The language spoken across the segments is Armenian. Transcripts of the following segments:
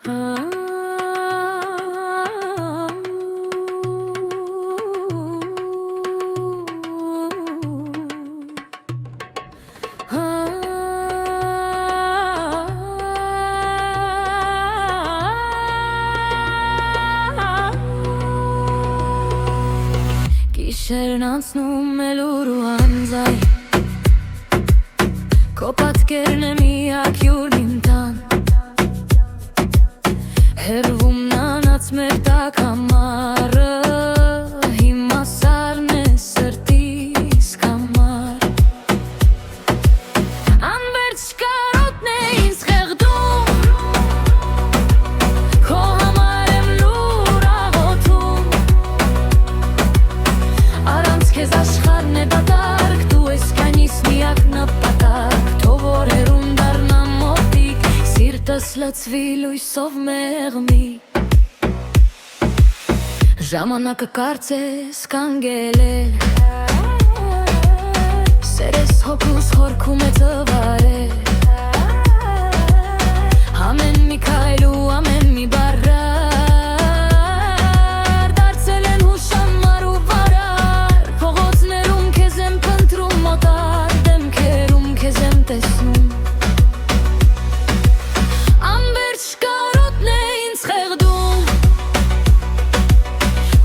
Գիշերն անցնում է լուր ու անձայ Քո պատկերն է միակ յուրն իմ տան Հեռվում նանած մեր տաք ամառը Հիմա սարն է սրտիս կամար Անվերջ կարոտն է ինձ խեղդում Քո համար եմ լուր աղոթում Առանց քեզ աշխարհն է դատարկ Դու ես կանիս միակ նպատակ Թող օրերում դառնամ մոտիկ Սիրտս լցվի լույսով մեղմի Ժամանակը կարծես կանգել է Սերես հոգուս խորքում է ծվարել Ամեն մի քայլ ու ամեն մի բառար Դարձել են հուշամար ու վարար Փողոցներում քեզ եմ փնտրում մոտար Դեմքերում քեզ եմ տեսնում Անվերջ կարոտն է ինձ խեղդում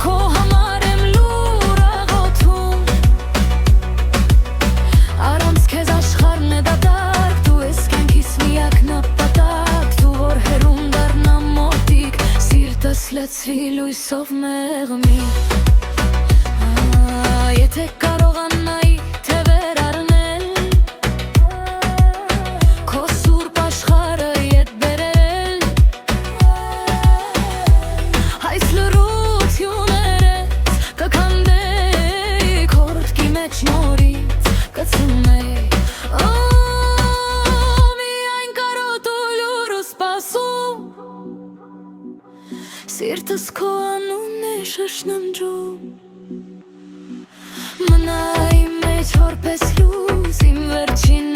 Քո համար եմ լուր աղոթում Առանց քեզ աշխարհն է դատարկ Դու ես կյանքիս միակ նպատակ Դու որ հեռում դառնամ մոտիկ Սիրտս լցվի լույսով մեղմի Եթե կարողանայի թե վերառնել Քո սուրբ աշխարհը ետ բերել Այս լռություններս կքանդեի Քո ռտկի մեջ նորից կցնեի Միայն կարոտ ու լուր ու սպասում Սիրտս քո անունն է շշնջում Մնա իմ մեջ որպես լույս իմ վերջին